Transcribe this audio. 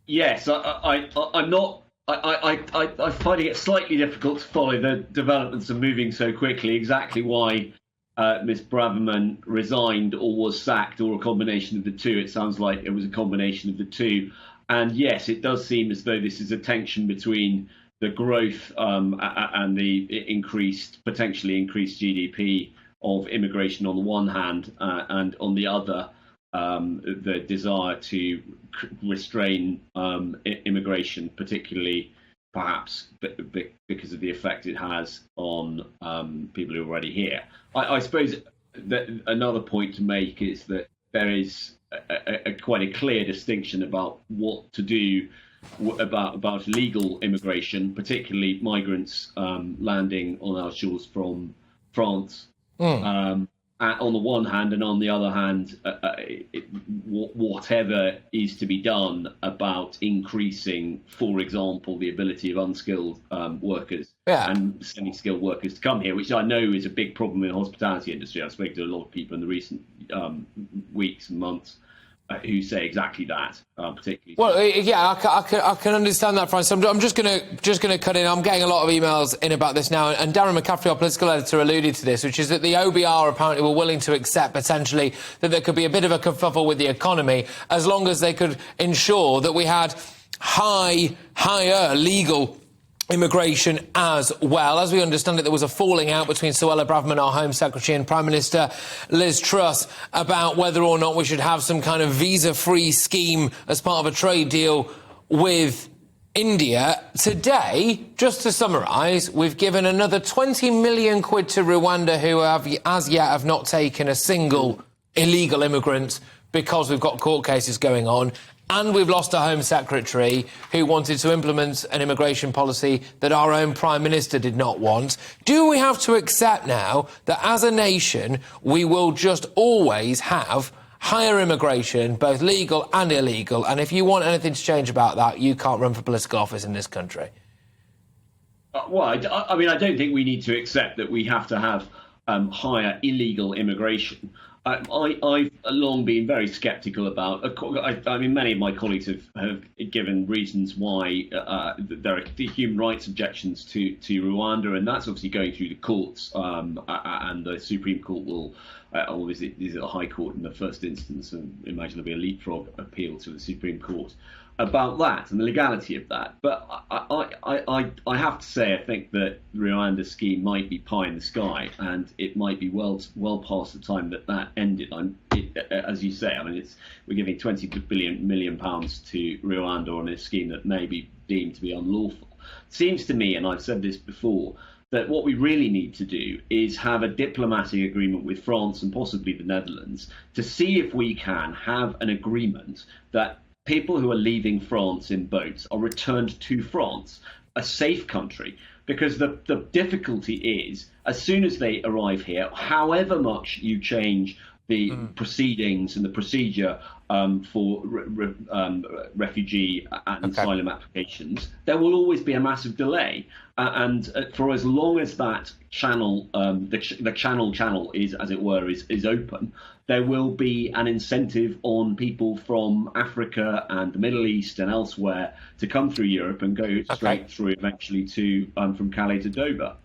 Yes, I'm not. I'm finding it slightly difficult to follow the developments are moving so quickly. Exactly why Miss Braverman resigned or was sacked, or a combination of the two. It sounds like it was a combination of the two. And yes, it does seem as though this is a tension between the growth and the potentially increased GDP of immigration on the one hand, and on the other, the desire to restrain immigration, particularly perhaps because of the effect it has on people who are already here. I suppose that another point to make is that there is quite a clear distinction about what to do about illegal immigration, particularly migrants landing on our shores from France. On the one hand, and on the other hand, whatever is to be done about increasing, for example, the ability of unskilled workers and semi-skilled workers to come here, which I know is a big problem in the hospitality industry. I've spoken to a lot of people in the recent weeks and months who say exactly that, particularly. Well, yeah, I can understand that, Francis. I'm just gonna cut in. I'm getting a lot of emails in about this now, and Darren McCaffrey, our political editor, alluded to this, which is that the OBR apparently were willing to accept potentially that there could be a bit of a kerfuffle with the economy as long as they could ensure that we had higher legal immigration as well. As we understand it, there was a falling out between Suella Braverman, our Home Secretary, and Prime Minister Liz Truss about whether or not we should have some kind of visa-free scheme as part of a trade deal with India. Today, just to summarise, we've given another 20 million quid to Rwanda, who as yet have not taken a single illegal immigrant because we've got court cases going on. And we've lost a Home Secretary who wanted to implement an immigration policy that our own Prime Minister did not want. Do we have to accept now that as a nation we will just always have higher immigration, both legal and illegal? And if you want anything to change about that, you can't run for political office in this country. Well, I mean, I don't think we need to accept that we have to have higher illegal immigration. I've long been very sceptical about. I mean, many of my colleagues have given reasons why there are human rights objections to Rwanda, and that's obviously going through the courts, and the Supreme Court will, or is it the High Court in the first instance, and imagine there'll be a leapfrog appeal to the Supreme Court about that and the legality of that. But I have to say, I think that the Rwanda scheme might be pie in the sky, and it might be well past the time that ended. As you say, I mean, we're giving 20 million pounds to Rwanda on a scheme that may be deemed to be unlawful. It seems to me, and I've said this before, that what we really need to do is have a diplomatic agreement with France and possibly the Netherlands to see if we can have an agreement that people who are leaving France in boats are returned to France, a safe country, because the difficulty is, as soon as they arrive here, however much you change the proceedings and the procedure for refugee and asylum applications, there will always be a massive delay. And for as long as that channel, the channel is, as it were, is open, there will be an incentive on people from Africa and the Middle East and elsewhere to come through Europe and go straight through eventually to from Calais to Dover.